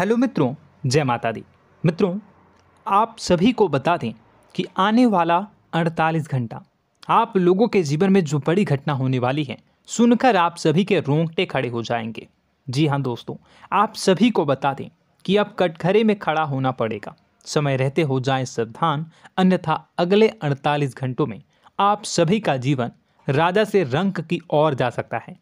Hello मित्रों, जय माता दी। मित्रों, आप सभी को बता दें कि आने वाला 48 घंटा आप लोगों के जीवन में जो बड़ी घटना होने वाली है, सुनकर आप सभी के रोंगटे खड़े हो जाएंगे। जी हाँ दोस्तों, आप सभी को बता दें कि अब कटघरे में खड़ा होना पड़ेगा। समय रहते हो जाएं सावधान, अन्यथा अगले 48 घंटों में आप सभी का जीवन राजा से रंक की ओर जा सकता है।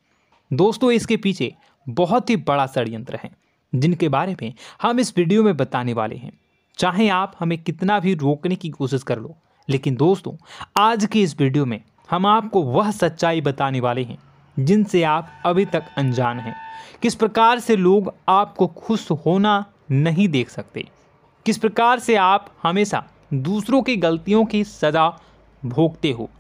दोस्तों, इसके पीछे बहुत ही बड़ा षड्यंत्र है जिनके बारे में हम इस वीडियो में बताने वाले हैं। चाहे आप हमें कितना भी रोकने की कोशिश कर लो, लेकिन दोस्तों आज की इस वीडियो में हम आपको वह सच्चाई बताने वाले हैं जिनसे आप अभी तक अनजान हैं। किस प्रकार से लोग आपको खुश होना नहीं देख सकते, किस प्रकार से आप हमेशा दूसरों की गलतियों की सज़ा भोगते हो,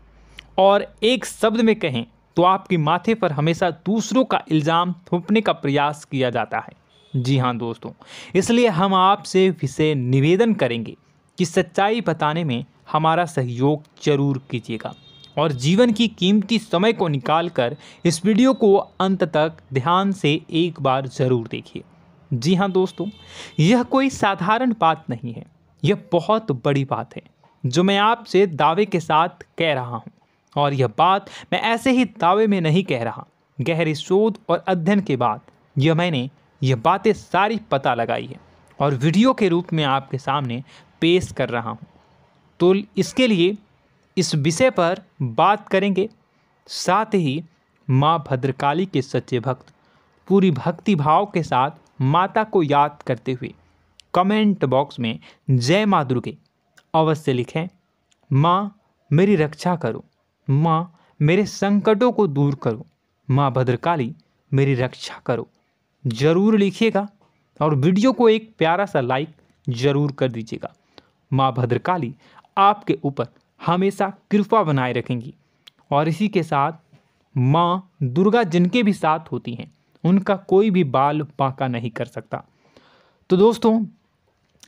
और एक शब्द में कहें तो आपके माथे पर हमेशा दूसरों का इल्ज़ाम थोपने का प्रयास किया जाता है। जी हाँ दोस्तों, इसलिए हम आपसे विशेष निवेदन करेंगे कि सच्चाई बताने में हमारा सहयोग जरूर कीजिएगा और जीवन की कीमती समय को निकालकर इस वीडियो को अंत तक ध्यान से एक बार ज़रूर देखिए। जी हाँ दोस्तों, यह कोई साधारण बात नहीं है, यह बहुत बड़ी बात है जो मैं आपसे दावे के साथ कह रहा हूँ। और यह बात मैं ऐसे ही दावे में नहीं कह रहा, गहरे शोध और अध्ययन के बाद मैंने यह बातें सारी पता लगाई है और वीडियो के रूप में आपके सामने पेश कर रहा हूँ। तो इसके लिए इस विषय पर बात करेंगे। साथ ही माँ भद्रकाली के सच्चे भक्त पूरी भक्ति भाव के साथ माता को याद करते हुए कमेंट बॉक्स में जय माँ दुर्गे अवश्य लिखें। माँ मेरी रक्षा करो, माँ मेरे संकटों को दूर करो, माँ भद्रकाली मेरी रक्षा करो, ज़रूर लिखिएगा और वीडियो को एक प्यारा सा लाइक ज़रूर कर दीजिएगा। माँ भद्रकाली आपके ऊपर हमेशा कृपा बनाए रखेंगी और इसी के साथ माँ दुर्गा जिनके भी साथ होती हैं उनका कोई भी बाल बांका नहीं कर सकता। तो दोस्तों,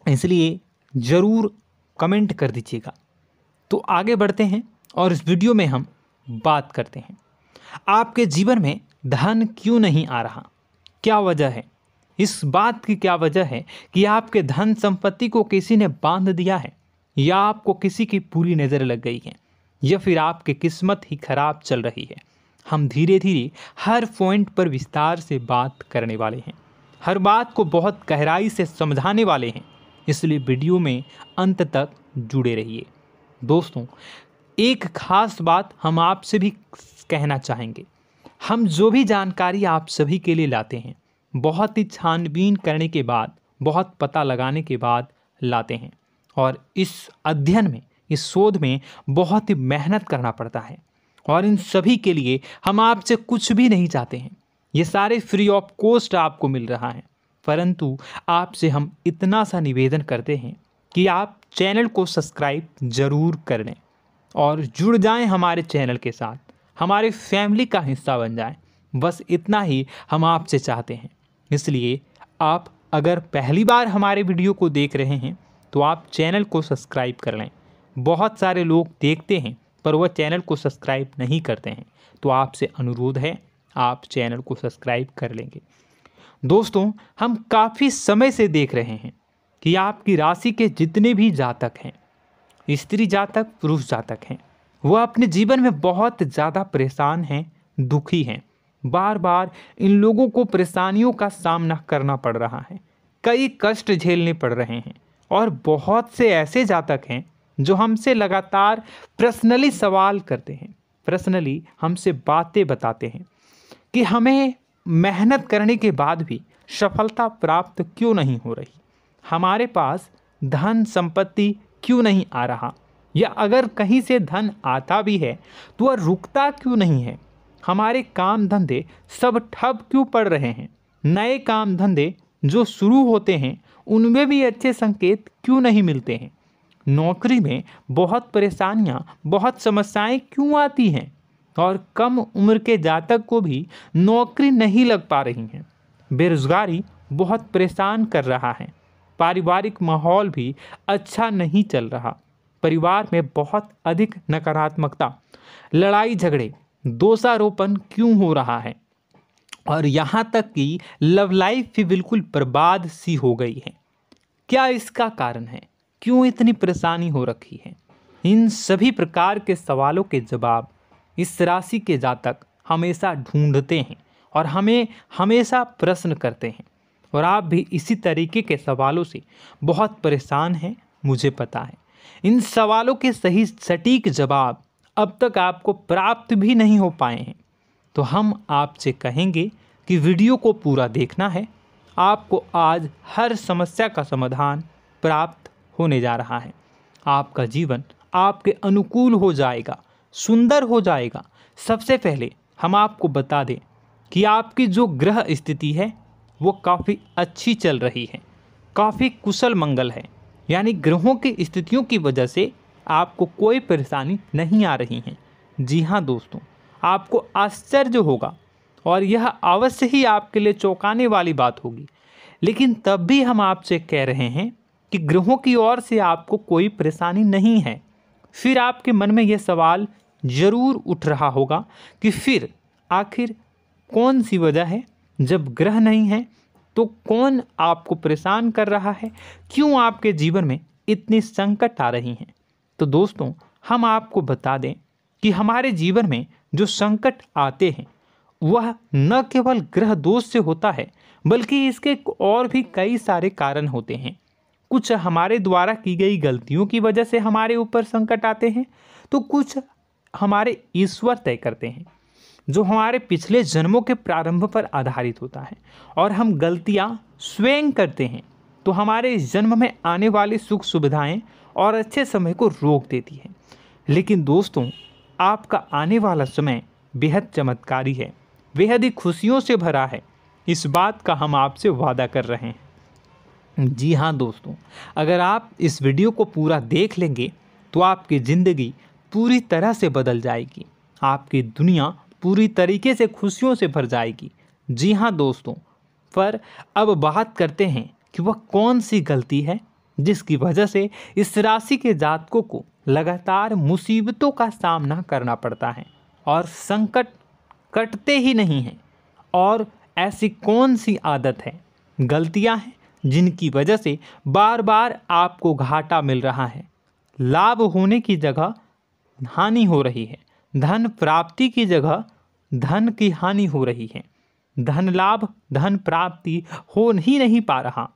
इसलिए ज़रूर कमेंट कर दीजिएगा। तो आगे बढ़ते हैं और इस वीडियो में हम बात करते हैं, आपके जीवन में धन क्यों नहीं आ रहा, क्या वजह है। इस बात की क्या वजह है कि आपके धन संपत्ति को किसी ने बांध दिया है, या आपको किसी की पूरी नज़र लग गई है, या फिर आपकी किस्मत ही खराब चल रही है। हम धीरे धीरे हर पॉइंट पर विस्तार से बात करने वाले हैं, हर बात को बहुत गहराई से समझाने वाले हैं, इसलिए वीडियो में अंत तक जुड़े रहिए। दोस्तों, एक खास बात हम आपसे भी कहना चाहेंगे। हम जो भी जानकारी आप सभी के लिए लाते हैं बहुत ही छानबीन करने के बाद, बहुत पता लगाने के बाद लाते हैं, और इस अध्ययन में, इस शोध में बहुत ही मेहनत करना पड़ता है। और इन सभी के लिए हम आपसे कुछ भी नहीं चाहते हैं, ये सारे फ्री ऑफ कॉस्ट आपको मिल रहा है। परंतु आपसे हम इतना सा निवेदन करते हैं कि आप चैनल को सब्सक्राइब ज़रूर कर लें और जुड़ जाएं हमारे चैनल के साथ, हमारे फैमिली का हिस्सा बन जाएं। बस इतना ही हम आपसे चाहते हैं। इसलिए आप अगर पहली बार हमारे वीडियो को देख रहे हैं तो आप चैनल को सब्सक्राइब कर लें। बहुत सारे लोग देखते हैं पर वह चैनल को सब्सक्राइब नहीं करते हैं, तो आपसे अनुरोध है आप चैनल को सब्सक्राइब कर लेंगे। दोस्तों, हम काफ़ी समय से देख रहे हैं कि आपकी राशि के जितने भी जातक हैं, स्त्री जातक, पुरुष जातक हैं, वह अपने जीवन में बहुत ज़्यादा परेशान हैं, दुखी हैं। बार बार इन लोगों को परेशानियों का सामना करना पड़ रहा है, कई कष्ट झेलने पड़ रहे हैं। और बहुत से ऐसे जातक हैं जो हमसे लगातार पर्सनली सवाल करते हैं, पर्सनली हमसे बातें बताते हैं कि हमें मेहनत करने के बाद भी सफलता प्राप्त क्यों नहीं हो रही, हमारे पास धन संपत्ति क्यों नहीं आ रहा, या अगर कहीं से धन आता भी है तो वह रुकता क्यों नहीं है, हमारे काम धंधे सब ठप क्यों पड़ रहे हैं, नए काम धंधे जो शुरू होते हैं उनमें भी अच्छे संकेत क्यों नहीं मिलते हैं, नौकरी में बहुत परेशानियां, बहुत समस्याएं क्यों आती हैं, और कम उम्र के जातक को भी नौकरी नहीं लग पा रही हैं, बेरोजगारी बहुत परेशान कर रहा है, पारिवारिक माहौल भी अच्छा नहीं चल रहा, परिवार में बहुत अधिक नकारात्मकता, लड़ाई झगड़े, दोषारोपण क्यों हो रहा है, और यहाँ तक कि लव लाइफ भी बिल्कुल बर्बाद सी हो गई है। क्या इसका कारण है? क्यों इतनी परेशानी हो रखी है? इन सभी प्रकार के सवालों के जवाब इस राशि के जातक हमेशा ढूंढते हैं और हमें हमेशा प्रश्न करते हैं। और आप भी इसी तरीके के सवालों से बहुत परेशान हैं, मुझे पता है। इन सवालों के सही सटीक जवाब अब तक आपको प्राप्त भी नहीं हो पाए हैं। तो हम आपसे कहेंगे कि वीडियो को पूरा देखना है। आपको आज हर समस्या का समाधान प्राप्त होने जा रहा है। आपका जीवन आपके अनुकूल हो जाएगा, सुंदर हो जाएगा। सबसे पहले हम आपको बता दें कि आपकी जो ग्रह स्थिति है वो काफ़ी अच्छी चल रही है, काफ़ी कुशल मंगल है। यानी ग्रहों की स्थितियों की वजह से आपको कोई परेशानी नहीं आ रही है। जी हाँ दोस्तों, आपको आश्चर्य होगा और यह अवश्य ही आपके लिए चौंकाने वाली बात होगी। लेकिन तब भी हम आपसे कह रहे हैं कि ग्रहों की ओर से आपको कोई परेशानी नहीं है। फिर आपके मन में यह सवाल ज़रूर उठ रहा होगा कि फिर आखिर कौन सी वजह है? जब ग्रह नहीं है तो कौन आपको परेशान कर रहा है? क्यों आपके जीवन में इतनी संकट आ रही हैं? तो दोस्तों, हम आपको बता दें कि हमारे जीवन में जो संकट आते हैं वह न केवल ग्रह दोष से होता है, बल्कि इसके और भी कई सारे कारण होते हैं। कुछ हमारे द्वारा की गई गलतियों की वजह से हमारे ऊपर संकट आते हैं, तो कुछ हमारे ईश्वर तय करते हैं, जो हमारे पिछले जन्मों के प्रारंभ पर आधारित होता है। और हम गलतियां स्वयं करते हैं तो हमारे इस जन्म में आने वाली सुख सुविधाएं और अच्छे समय को रोक देती है। लेकिन दोस्तों, आपका आने वाला समय बेहद चमत्कारी है, बेहद ही खुशियों से भरा है। इस बात का हम आपसे वादा कर रहे हैं। जी हाँ दोस्तों, अगर आप इस वीडियो को पूरा देख लेंगे तो आपकी ज़िंदगी पूरी तरह से बदल जाएगी, आपकी दुनिया पूरी तरीके से खुशियों से भर जाएगी। जी हाँ दोस्तों, पर अब बात करते हैं कि वह कौन सी गलती है जिसकी वजह से इस राशि के जातकों को लगातार मुसीबतों का सामना करना पड़ता है और संकट कटते ही नहीं हैं। और ऐसी कौन सी आदत है, गलतियां हैं जिनकी वजह से बार बार आपको घाटा मिल रहा है, लाभ होने की जगह हानि हो रही है, धन प्राप्ति की जगह धन की हानि हो रही है, धन लाभ धन प्राप्ति हो ही नहीं पा रहा,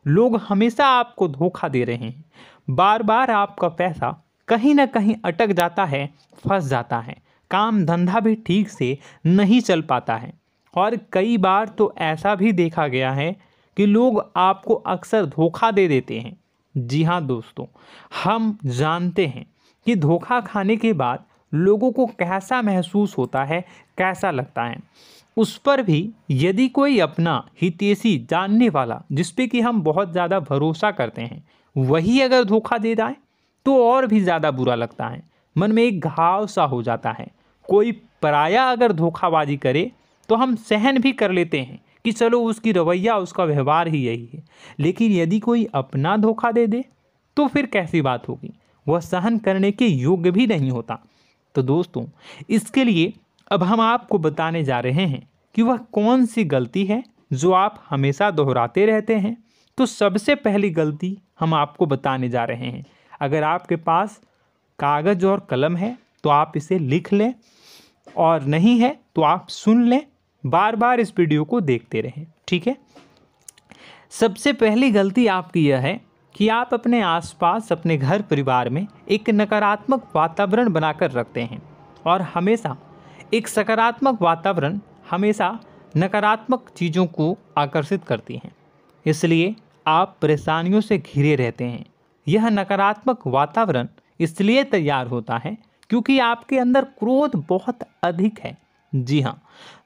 लोग हमेशा आपको धोखा दे रहे हैं, बार बार आपका पैसा कहीं ना कहीं अटक जाता है, फंस जाता है, काम धंधा भी ठीक से नहीं चल पाता है। और कई बार तो ऐसा भी देखा गया है कि लोग आपको अक्सर धोखा दे देते हैं। जी हाँ दोस्तों, हम जानते हैं कि धोखा खाने के बाद लोगों को कैसा महसूस होता है, कैसा लगता है। उस पर भी यदि कोई अपना हितैषी जानने वाला, जिस पे कि हम बहुत ज़्यादा भरोसा करते हैं, वही अगर धोखा दे जाए तो और भी ज़्यादा बुरा लगता है, मन में एक घाव सा हो जाता है। कोई पराया अगर धोखाबाजी करे तो हम सहन भी कर लेते हैं कि चलो उसकी रवैया, उसका व्यवहार ही यही है। लेकिन यदि कोई अपना धोखा दे दे तो फिर कैसी बात होगी, वह सहन करने के योग्य भी नहीं होता। तो दोस्तों, इसके लिए अब हम आपको बताने जा रहे हैं कि वह कौन सी गलती है जो आप हमेशा दोहराते रहते हैं। तो सबसे पहली गलती हम आपको बताने जा रहे हैं। अगर आपके पास कागज़ और कलम है तो आप इसे लिख लें, और नहीं है तो आप सुन लें, बार बार इस वीडियो को देखते रहें, ठीक है। सबसे पहली गलती आपकी यह है कि आप अपने आसपास, अपने घर परिवार में एक नकारात्मक वातावरण बनाकर रखते हैं। और हमेशा एक सकारात्मक वातावरण हमेशा नकारात्मक चीज़ों को आकर्षित करती हैं, इसलिए आप परेशानियों से घिरे रहते हैं। यह नकारात्मक वातावरण इसलिए तैयार होता है क्योंकि आपके अंदर क्रोध बहुत अधिक है। जी हाँ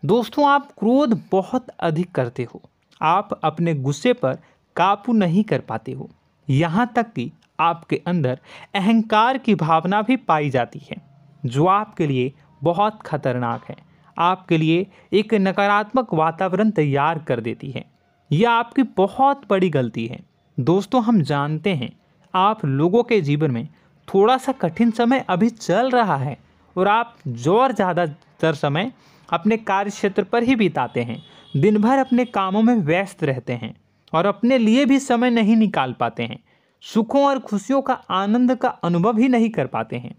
दोस्तों, आप क्रोध बहुत अधिक करते हो, आप अपने गुस्से पर काबू नहीं कर पाते हो, यहाँ तक कि आपके अंदर अहंकार की भावना भी पाई जाती है, जो आपके लिए बहुत खतरनाक है, आपके लिए एक नकारात्मक वातावरण तैयार कर देती है। यह आपकी बहुत बड़ी गलती है। दोस्तों, हम जानते हैं आप लोगों के जीवन में थोड़ा सा कठिन समय अभी चल रहा है और आप और ज़्यादा अधिकतर समय अपने कार्य क्षेत्र पर ही बिताते हैं, दिन भर अपने कामों में व्यस्त रहते हैं और अपने लिए भी समय नहीं निकाल पाते हैं, सुखों और खुशियों का आनंद का अनुभव ही नहीं कर पाते हैं,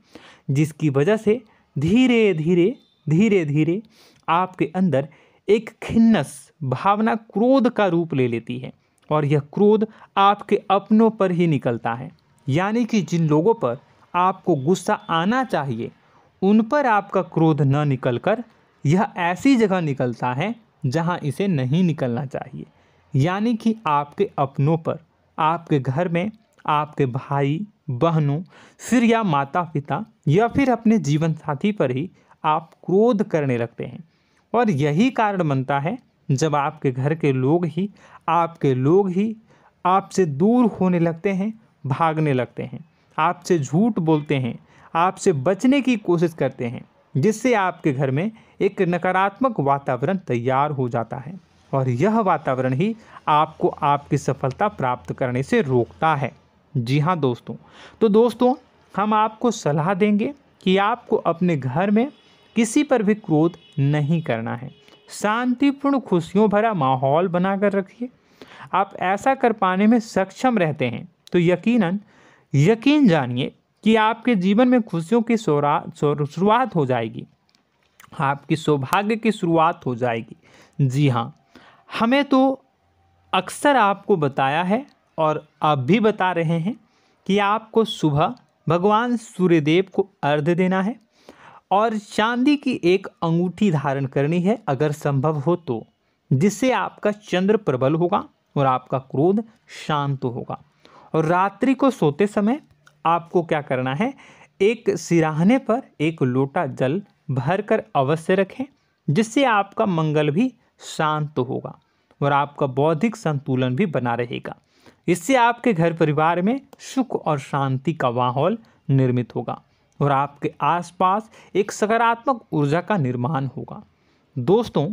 जिसकी वजह से धीरे धीरे आपके अंदर एक खिन्नस भावना क्रोध का रूप ले लेती है और यह क्रोध आपके अपनों पर ही निकलता है। यानी कि जिन लोगों पर आपको गुस्सा आना चाहिए उन पर आपका क्रोध न निकलकर यह ऐसी जगह निकलता है जहां इसे नहीं निकलना चाहिए। यानी कि आपके अपनों पर, आपके घर में आपके भाई बहनों, फिर या माता पिता या फिर अपने जीवन साथी पर ही आप क्रोध करने लगते हैं। और यही कारण बनता है जब आपके घर के लोग ही आपसे दूर होने लगते हैं, भागने लगते हैं, आपसे झूठ बोलते हैं, आपसे बचने की कोशिश करते हैं, जिससे आपके घर में एक नकारात्मक वातावरण तैयार हो जाता है और यह वातावरण ही आपको आपकी सफलता प्राप्त करने से रोकता है। जी हाँ दोस्तों, तो दोस्तों हम आपको सलाह देंगे कि आपको अपने घर में किसी पर भी क्रोध नहीं करना है। शांतिपूर्ण खुशियों भरा माहौल बनाकर रखिए। आप ऐसा कर पाने में सक्षम रहते हैं तो यकीन जानिए कि आपके जीवन में खुशियों की शुरुआत हो जाएगी, आपकी सौभाग्य की शुरुआत हो जाएगी। जी हाँ, हमें तो अक्सर आपको बताया है और अब भी बता रहे हैं कि आपको सुबह भगवान सूर्यदेव को अर्घ्य देना है और चांदी की एक अंगूठी धारण करनी है अगर संभव हो तो, जिससे आपका चंद्र प्रबल होगा और आपका क्रोध शांत होगा। और रात्रि को सोते समय आपको क्या करना है, एक सिराहने पर एक लोटा जल भरकर अवश्य रखें, जिससे आपका मंगल भी शांत होगा और आपका बौद्धिक संतुलन भी बना रहेगा। इससे आपके घर परिवार में सुख और शांति का माहौल निर्मित होगा और आपके आसपास एक सकारात्मक ऊर्जा का निर्माण होगा। दोस्तों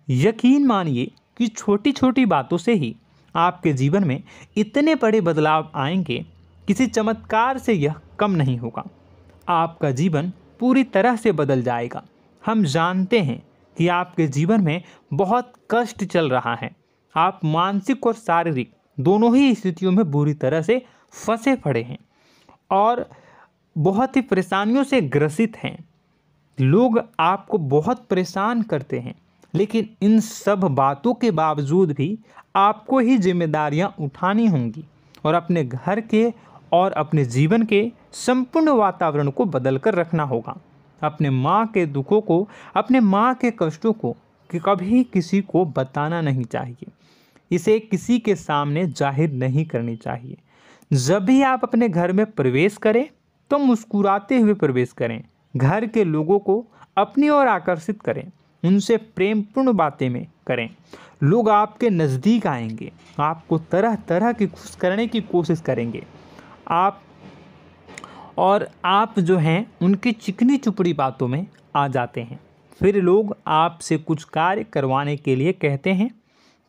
यकीन मानिए कि छोटी छोटी बातों से ही आपके जीवन में इतने बड़े बदलाव आएंगे, किसी चमत्कार से यह कम नहीं होगा। आपका जीवन पूरी तरह से बदल जाएगा। हम जानते हैं कि आपके जीवन में बहुत कष्ट चल रहा है, आप मानसिक और शारीरिक दोनों ही स्थितियों में बुरी तरह से फंसे पड़े हैं और बहुत ही परेशानियों से ग्रसित हैं। लोग आपको बहुत परेशान करते हैं, लेकिन इन सब बातों के बावजूद भी आपको ही जिम्मेदारियां उठानी होंगी और अपने घर के और अपने जीवन के संपूर्ण वातावरण को बदल कर रखना होगा। अपने माँ के दुखों को, अपने माँ के कष्टों को कभी किसी को बताना नहीं चाहिए, इसे किसी के सामने जाहिर नहीं करनी चाहिए। जब भी आप अपने घर में प्रवेश करें तो मुस्कुराते हुए प्रवेश करें, घर के लोगों को अपनी ओर आकर्षित करें, उनसे प्रेमपूर्ण बातें में करें। लोग आपके नज़दीक आएंगे, आपको तरह तरह की खुश करने की कोशिश करेंगे। आप जो हैं उनकी चिकनी चुपड़ी बातों में आ जाते हैं। फिर लोग आपसे कुछ कार्य करवाने के लिए कहते हैं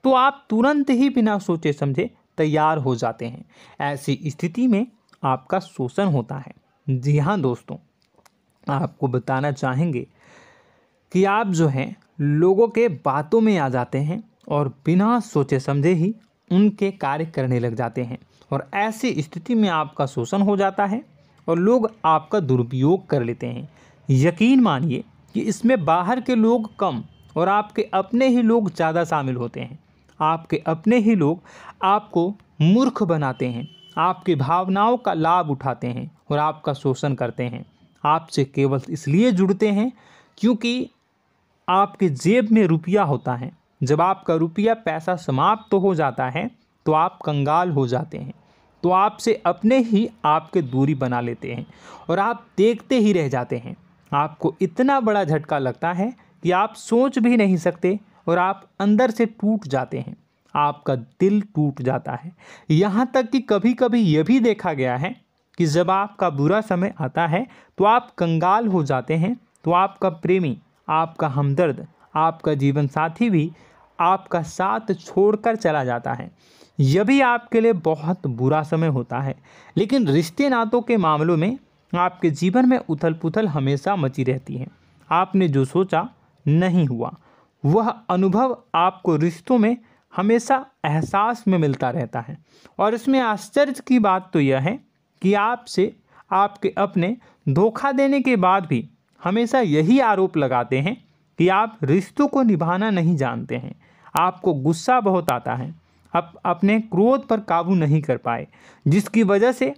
तो आप तुरंत ही बिना सोचे समझे तैयार हो जाते हैं। ऐसी स्थिति में आपका शोषण होता है। जी हाँ दोस्तों, आपको बताना चाहेंगे कि आप जो हैं लोगों के बातों में आ जाते हैं और बिना सोचे समझे ही उनके कार्य करने लग जाते हैं और ऐसी स्थिति में आपका शोषण हो जाता है और लोग आपका दुरुपयोग कर लेते हैं। यकीन मानिए कि इसमें बाहर के लोग कम और आपके अपने ही लोग ज़्यादा शामिल होते हैं। आपके अपने ही लोग आपको मूर्ख बनाते हैं, आपकी भावनाओं का लाभ उठाते हैं और आपका शोषण करते हैं। आपसे केवल इसलिए जुड़ते हैं क्योंकि आपके जेब में रुपया होता है। जब आपका रुपया पैसा समाप्त हो जाता है तो आप कंगाल हो जाते हैं, तो आपसे अपने ही आपके दूरी बना लेते हैं और आप देखते ही रह जाते हैं। आपको इतना बड़ा झटका लगता है कि आप सोच भी नहीं सकते और आप अंदर से टूट जाते हैं, आपका दिल टूट जाता है। यहाँ तक कि कभी कभी यह भी देखा गया है कि जब आपका बुरा समय आता है तो आप कंगाल हो जाते हैं, तो आपका प्रेमी, आपका हमदर्द, आपका जीवन साथी भी आपका साथ छोड़कर चला जाता है। यह भी आपके लिए बहुत बुरा समय होता है। लेकिन रिश्ते नातों के मामलों में आपके जीवन में उथल पुथल हमेशा मची रहती है। आपने जो सोचा नहीं हुआ। वह अनुभव आपको रिश्तों में हमेशा एहसास में मिलता रहता है। और इसमें आश्चर्य की बात तो यह है कि आपसे आपके अपने धोखा देने के बाद भी हमेशा यही आरोप लगाते हैं कि आप रिश्तों को निभाना नहीं जानते हैं। आपको गुस्सा बहुत आता है, आप अपने क्रोध पर काबू नहीं कर पाए, जिसकी वजह से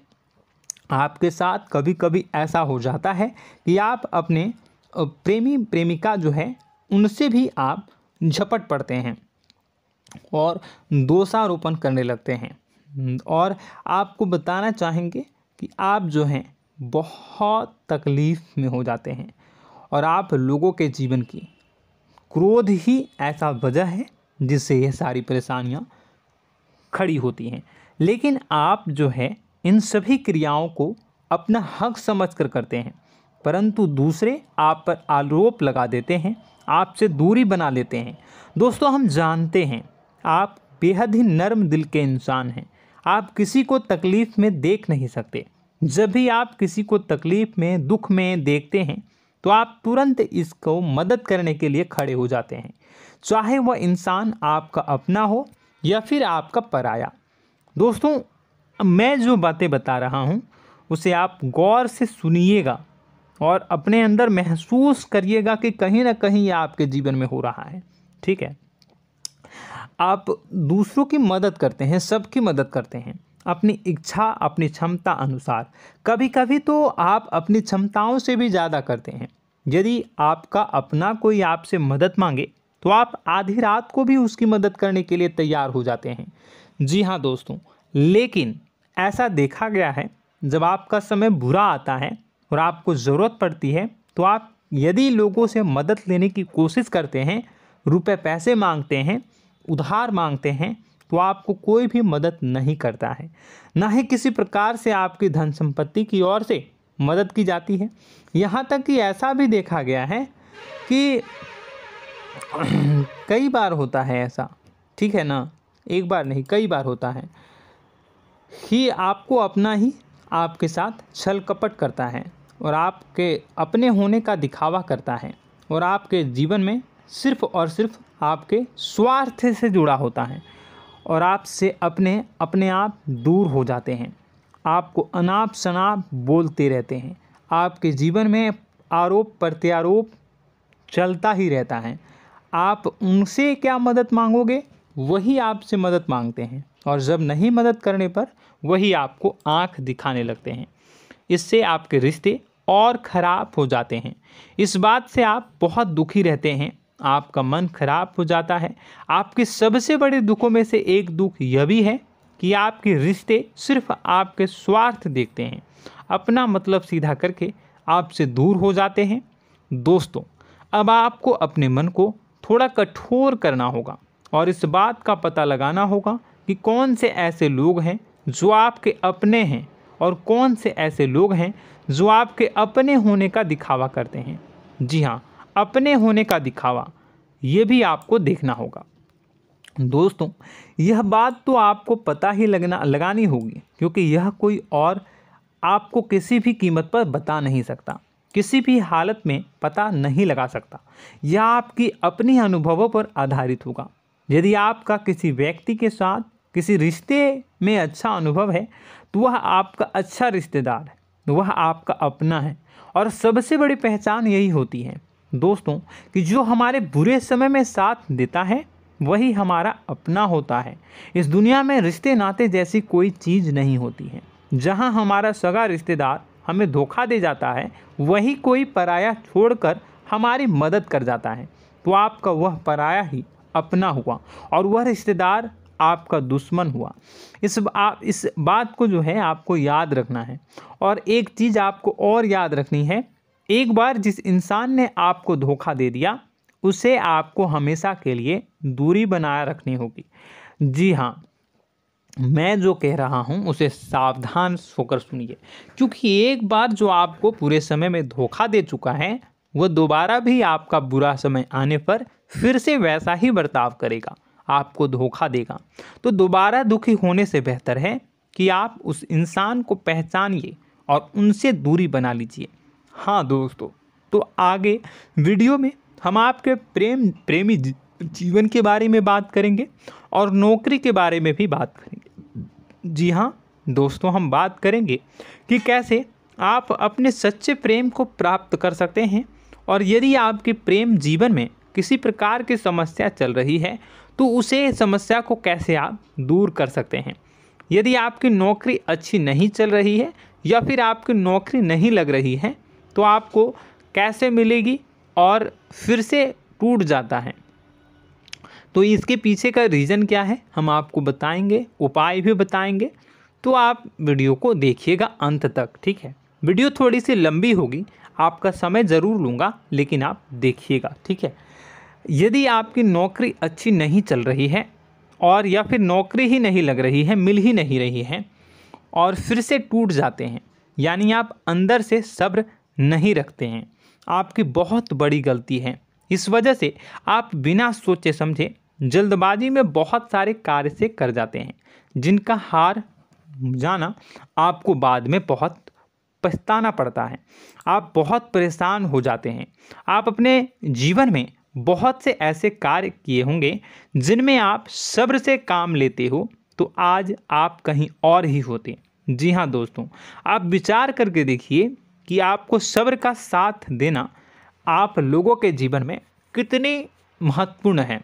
आपके साथ कभी कभी ऐसा हो जाता है कि आप अपने प्रेमी प्रेमिका जो है उनसे भी आप झपट पड़ते हैं और दोषारोपण करने लगते हैं। और आपको बताना चाहेंगे कि आप जो हैं बहुत तकलीफ़ में हो जाते हैं और आप लोगों के जीवन की क्रोध ही ऐसा वजह है जिससे ये सारी परेशानियां खड़ी होती हैं। लेकिन आप जो है इन सभी क्रियाओं को अपना हक समझकर करते हैं, परंतु दूसरे आप पर आरोप लगा देते हैं, आपसे दूरी बना लेते हैं। दोस्तों, हम जानते हैं आप बेहद ही नर्म दिल के इंसान हैं। आप किसी को तकलीफ़ में देख नहीं सकते। जब भी आप किसी को तकलीफ़ में, दुख में देखते हैं तो आप तुरंत इसको मदद करने के लिए खड़े हो जाते हैं, चाहे वह इंसान आपका अपना हो या फिर आपका पराया। दोस्तों, मैं जो बातें बता रहा हूँ उसे आप गौर से सुनिएगा और अपने अंदर महसूस करिएगा कि कहीं ना कहीं ये आपके जीवन में हो रहा है। ठीक है, आप दूसरों की मदद करते हैं, सबकी मदद करते हैं अपनी इच्छा, अपनी क्षमता अनुसार। कभी कभी तो आप अपनी क्षमताओं से भी ज़्यादा करते हैं। यदि आपका अपना कोई आपसे मदद मांगे तो आप आधी रात को भी उसकी मदद करने के लिए तैयार हो जाते हैं। जी हाँ दोस्तों, लेकिन ऐसा देखा गया है जब आपका समय बुरा आता है और आपको ज़रूरत पड़ती है तो आप यदि लोगों से मदद लेने की कोशिश करते हैं, रुपए पैसे मांगते हैं, उधार मांगते हैं, तो आपको कोई भी मदद नहीं करता है। ना ही किसी प्रकार से आपकी धन संपत्ति की ओर से मदद की जाती है। यहाँ तक कि ऐसा भी देखा गया है कि कई बार होता है ऐसा, ठीक है ना, एक बार नहीं कई बार होता है कि आपको अपना ही आपके साथ छल कपट करता है और आपके अपने होने का दिखावा करता है और आपके जीवन में सिर्फ और सिर्फ आपके स्वार्थ से जुड़ा होता है और आपसे अपने आप दूर हो जाते हैं। आपको अनाप शनाप बोलते रहते हैं। आपके जीवन में आरोप प्रत्यारोप चलता ही रहता है। आप उनसे क्या मदद मांगोगे, वही आपसे मदद मांगते हैं और जब नहीं मदद करने पर वही आपको आंख दिखाने लगते हैं। इससे आपके रिश्ते और ख़राब हो जाते हैं। इस बात से आप बहुत दुखी रहते हैं, आपका मन खराब हो जाता है। आपके सबसे बड़े दुखों में से एक दुख यह भी है कि आपके रिश्ते सिर्फ आपके स्वार्थ देखते हैं, अपना मतलब सीधा करके आपसे दूर हो जाते हैं। दोस्तों, अब आपको अपने मन को थोड़ा कठोर करना होगा और इस बात का पता लगाना होगा कि कौन से ऐसे लोग हैं जो आपके अपने हैं और कौन से ऐसे लोग हैं जो आपके अपने होने का दिखावा करते हैं। जी हाँ, अपने होने का दिखावा, ये भी आपको देखना होगा। दोस्तों, यह बात तो आपको पता ही लगानी होगी, क्योंकि यह कोई और आपको किसी भी कीमत पर बता नहीं सकता, किसी भी हालत में पता नहीं लगा सकता। यह आपकी अपनी अनुभवों पर आधारित होगा। यदि आपका किसी व्यक्ति के साथ किसी रिश्ते में अच्छा अनुभव है तो वह आपका अच्छा रिश्तेदार है, वह आपका अपना है। और सबसे बड़ी पहचान यही होती है दोस्तों कि जो हमारे बुरे समय में साथ देता है वही हमारा अपना होता है। इस दुनिया में रिश्ते नाते जैसी कोई चीज़ नहीं होती है। जहां हमारा सगा रिश्तेदार हमें धोखा दे जाता है, वही कोई पराया छोड़कर हमारी मदद कर जाता है, तो आपका वह पराया ही अपना हुआ और वह रिश्तेदार आपका दुश्मन हुआ। इस बात को जो है आपको याद रखना है। और एक चीज़ आपको और याद रखनी है, एक बार जिस इंसान ने आपको धोखा दे दिया उसे आपको हमेशा के लिए दूरी बनाए रखनी होगी। जी हाँ, मैं जो कह रहा हूँ उसे सावधान होकर सुनिए, क्योंकि एक बार जो आपको पूरे समय में धोखा दे चुका है वह दोबारा भी आपका बुरा समय आने पर फिर से वैसा ही बर्ताव करेगा, आपको धोखा देगा। तो दोबारा दुखी होने से बेहतर है कि आप उस इंसान को पहचानिए और उनसे दूरी बना लीजिए। हाँ दोस्तों, तो आगे वीडियो में हम आपके प्रेमी जीवन के बारे में बात करेंगे और नौकरी के बारे में भी बात करेंगे। जी हाँ दोस्तों, हम बात करेंगे कि कैसे आप अपने सच्चे प्रेम को प्राप्त कर सकते हैं, और यदि आपके प्रेम जीवन में किसी प्रकार की समस्या चल रही है तो उसे समस्या को कैसे आप दूर कर सकते हैं। यदि आपकी नौकरी अच्छी नहीं चल रही है या फिर आपकी नौकरी नहीं लग रही है तो आपको कैसे मिलेगी और फिर से टूट जाता है, तो इसके पीछे का रीज़न क्या है हम आपको बताएंगे, उपाय भी बताएंगे। तो आप वीडियो को देखिएगा अंत तक, ठीक है। वीडियो थोड़ी सी लंबी होगी, आपका समय ज़रूर लूँगा, लेकिन आप देखिएगा, ठीक है। यदि आपकी नौकरी अच्छी नहीं चल रही है और या फिर नौकरी ही नहीं लग रही है, मिल ही नहीं रही है और फिर से टूट जाते हैं, यानी आप अंदर से सब्र नहीं रखते हैं, आपकी बहुत बड़ी गलती है। इस वजह से आप बिना सोचे समझे जल्दबाजी में बहुत सारे कार्य से कर जाते हैं, जिनका हार जाना आपको बाद में बहुत पछताना पड़ता है। आप बहुत परेशान हो जाते हैं। आप अपने जीवन में बहुत से ऐसे कार्य किए होंगे जिनमें आप सब्र से काम लेते हो, तो आज आप कहीं और ही होते। जी हाँ दोस्तों, आप विचार करके देखिए कि आपको सब्र का साथ देना आप लोगों के जीवन में कितने महत्वपूर्ण है।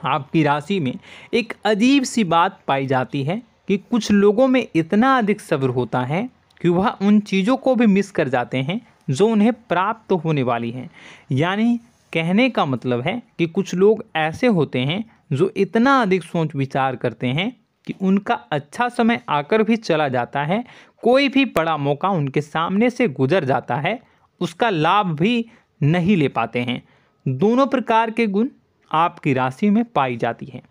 आपकी राशि में एक अजीब सी बात पाई जाती है कि कुछ लोगों में इतना अधिक सब्र होता है कि वह उन चीज़ों को भी मिस कर जाते हैं जो उन्हें प्राप्त होने वाली हैं। यानी कहने का मतलब है कि कुछ लोग ऐसे होते हैं जो इतना अधिक सोच विचार करते हैं कि उनका अच्छा समय आकर भी चला जाता है, कोई भी बड़ा मौका उनके सामने से गुजर जाता है, उसका लाभ भी नहीं ले पाते हैं। दोनों प्रकार के गुण आपकी राशि में पाई जाती हैं।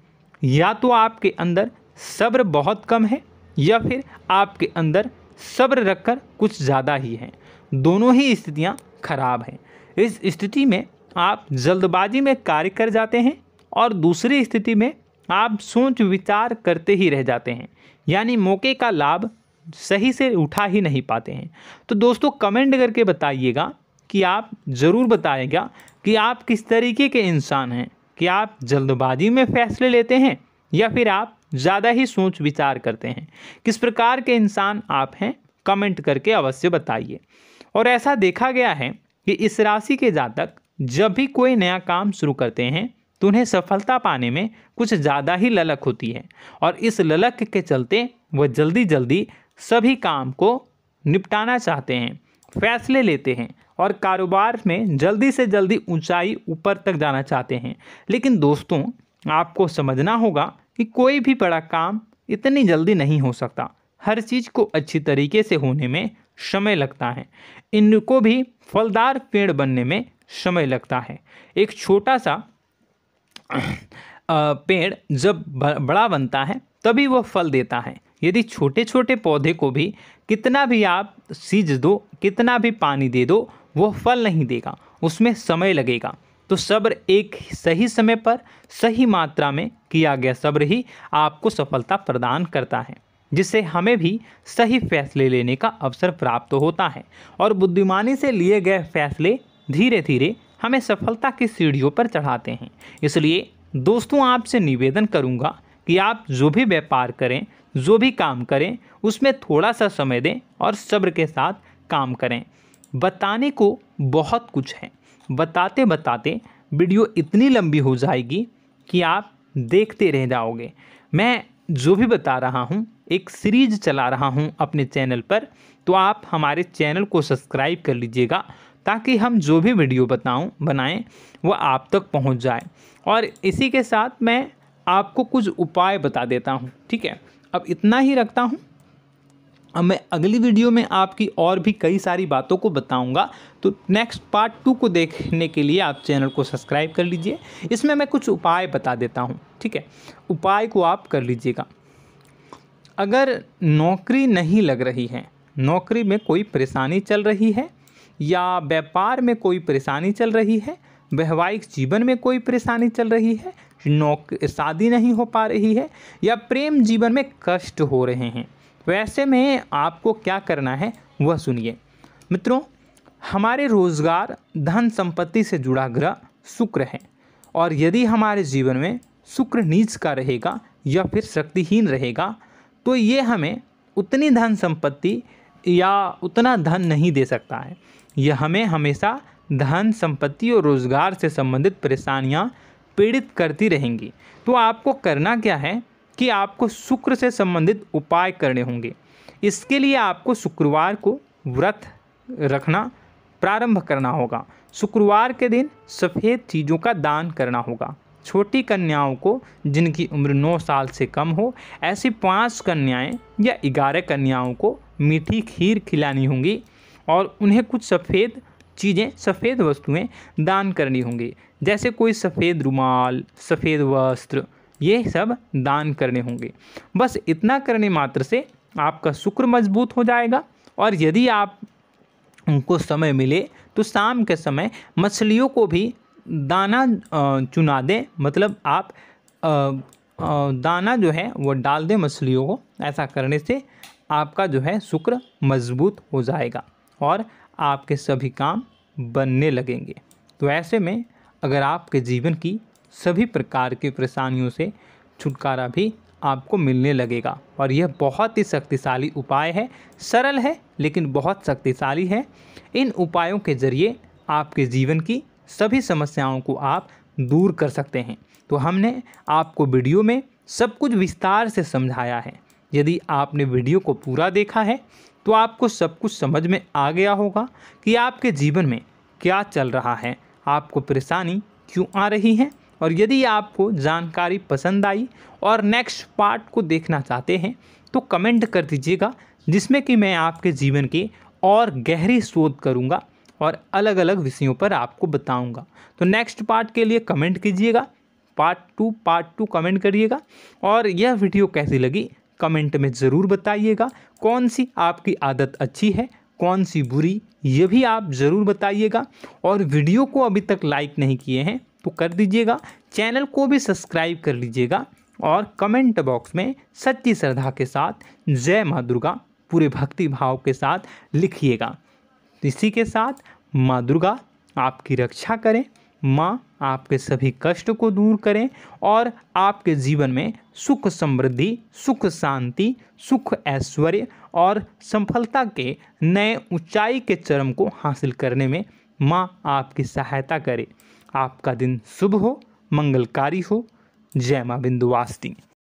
या तो आपके अंदर सब्र बहुत कम है या फिर आपके अंदर सब्र रखकर कुछ ज़्यादा ही है। दोनों ही स्थितियाँ खराब हैं। इस स्थिति में आप जल्दबाजी में कार्य कर जाते हैं और दूसरी स्थिति में आप सोच विचार करते ही रह जाते हैं, यानी मौके का लाभ सही से उठा ही नहीं पाते हैं। तो दोस्तों कमेंट करके बताइएगा कि आप ज़रूर बताइएगा कि आप किस तरीके के इंसान हैं, कि आप जल्दबाजी में फैसले लेते हैं या फिर आप ज़्यादा ही सोच विचार करते हैं। किस प्रकार के इंसान आप हैं, कमेंट करके अवश्य बताइए। और ऐसा देखा गया है कि इस राशि के जातक जब भी कोई नया काम शुरू करते हैं तो उन्हें सफलता पाने में कुछ ज़्यादा ही ललक होती है, और इस ललक के चलते वह जल्दी जल्दी सभी काम को निपटाना चाहते हैं, फैसले लेते हैं और कारोबार में जल्दी से जल्दी ऊंचाई ऊपर तक जाना चाहते हैं। लेकिन दोस्तों आपको समझना होगा कि कोई भी बड़ा काम इतनी जल्दी नहीं हो सकता। हर चीज़ को अच्छी तरीके से होने में समय लगता है। इनको भी फलदार पेड़ बनने में समय लगता है। एक छोटा सा पेड़ जब बड़ा बनता है तभी वह फल देता है। यदि छोटे छोटे पौधे को भी कितना भी आप सींच दो, कितना भी पानी दे दो, वह फल नहीं देगा, उसमें समय लगेगा। तो सब्र एक सही समय पर सही मात्रा में किया गया सब्र ही आपको सफलता प्रदान करता है, जिससे हमें भी सही फैसले लेने का अवसर प्राप्त होता है और बुद्धिमानी से लिए गए फैसले धीरे धीरे हमें सफलता की सीढ़ियों पर चढ़ाते हैं। इसलिए दोस्तों आपसे निवेदन करूंगा कि आप जो भी व्यापार करें, जो भी काम करें, उसमें थोड़ा सा समय दें और सब्र के साथ काम करें। बताने को बहुत कुछ है, बताते बताते वीडियो इतनी लंबी हो जाएगी कि आप देखते रह जाओगे। मैं जो भी बता रहा हूँ एक सीरीज चला रहा हूँ अपने चैनल पर, तो आप हमारे चैनल को सब्सक्राइब कर लीजिएगा ताकि हम जो भी वीडियो बनाएं वो आप तक पहुँच जाए। और इसी के साथ मैं आपको कुछ उपाय बता देता हूँ, ठीक है। अब इतना ही रखता हूँ। अब मैं अगली वीडियो में आपकी और भी कई सारी बातों को बताऊंगा, तो नेक्स्ट पार्ट 2 को देखने के लिए आप चैनल को सब्सक्राइब कर लीजिए। इसमें मैं कुछ उपाय बता देता हूं, ठीक है। उपाय को आप कर लीजिएगा। अगर नौकरी नहीं लग रही है, नौकरी में कोई परेशानी चल रही है, या व्यापार में कोई परेशानी चल रही है, वैवाहिक जीवन में कोई परेशानी चल रही है, शादी नहीं हो पा रही है, या प्रेम जीवन में कष्ट हो रहे हैं, वैसे में आपको क्या करना है वह सुनिए। मित्रों, हमारे रोजगार धन संपत्ति से जुड़ा ग्रह शुक्र है, और यदि हमारे जीवन में शुक्र नीच का रहेगा या फिर शक्तिहीन रहेगा तो ये हमें उतनी धन संपत्ति या उतना धन नहीं दे सकता है। यह हमें हमेशा धन संपत्ति और रोजगार से संबंधित परेशानियां पीड़ित करती रहेंगी। तो आपको करना क्या है कि आपको शुक्र से संबंधित उपाय करने होंगे। इसके लिए आपको शुक्रवार को व्रत रखना प्रारंभ करना होगा। शुक्रवार के दिन सफ़ेद चीज़ों का दान करना होगा। छोटी कन्याओं को जिनकी उम्र 9 साल से कम हो, ऐसी 5 कन्याएं या 11 कन्याओं को मीठी खीर खिलानी होंगी और उन्हें कुछ सफ़ेद चीज़ें, सफ़ेद वस्तुएं दान करनी होंगी, जैसे कोई सफ़ेद रुमाल, सफ़ेद वस्त्र, ये सब दान करने होंगे। बस इतना करने मात्र से आपका शुक्र मजबूत हो जाएगा। और यदि आप उनको समय मिले तो शाम के समय मछलियों को भी दाना चुना दें, मतलब आप दाना जो है वो डाल दें मछलियों को। ऐसा करने से आपका जो है शुक्र मजबूत हो जाएगा और आपके सभी काम बनने लगेंगे। तो ऐसे में अगर आपके जीवन की सभी प्रकार की परेशानियों से छुटकारा भी आपको मिलने लगेगा। और यह बहुत ही शक्तिशाली उपाय है, सरल है लेकिन बहुत शक्तिशाली है। इन उपायों के ज़रिए आपके जीवन की सभी समस्याओं को आप दूर कर सकते हैं। तो हमने आपको वीडियो में सब कुछ विस्तार से समझाया है। यदि आपने वीडियो को पूरा देखा है तो आपको सब कुछ समझ में आ गया होगा कि आपके जीवन में क्या चल रहा है, आपको परेशानी क्यों आ रही है। और यदि आपको जानकारी पसंद आई और नेक्स्ट पार्ट को देखना चाहते हैं तो कमेंट कर दीजिएगा, जिसमें कि मैं आपके जीवन की और गहरी शोध करूंगा और अलग अलग विषयों पर आपको बताऊंगा। तो नेक्स्ट पार्ट के लिए कमेंट कीजिएगा, पार्ट टू कमेंट करिएगा। और यह वीडियो कैसी लगी कमेंट में ज़रूर बताइएगा। कौन सी आपकी आदत अच्छी है, कौन सी बुरी, ये भी आप ज़रूर बताइएगा। और वीडियो को अभी तक लाइक नहीं किए हैं तो कर दीजिएगा, चैनल को भी सब्सक्राइब कर लीजिएगा और कमेंट बॉक्स में सच्ची श्रद्धा के साथ जय माँ दुर्गा पूरे भक्ति भाव के साथ लिखिएगा। इसी के साथ माँ दुर्गा आपकी रक्षा करें, माँ आपके सभी कष्ट को दूर करें और आपके जीवन में सुख समृद्धि, सुख शांति, सुख ऐश्वर्य और सफलता के नए ऊंचाई के चरम को हासिल करने में माँ आपकी सहायता करे। आपका दिन शुभ हो, मंगलकारी हो। जय माँ विंध्यवासिनी।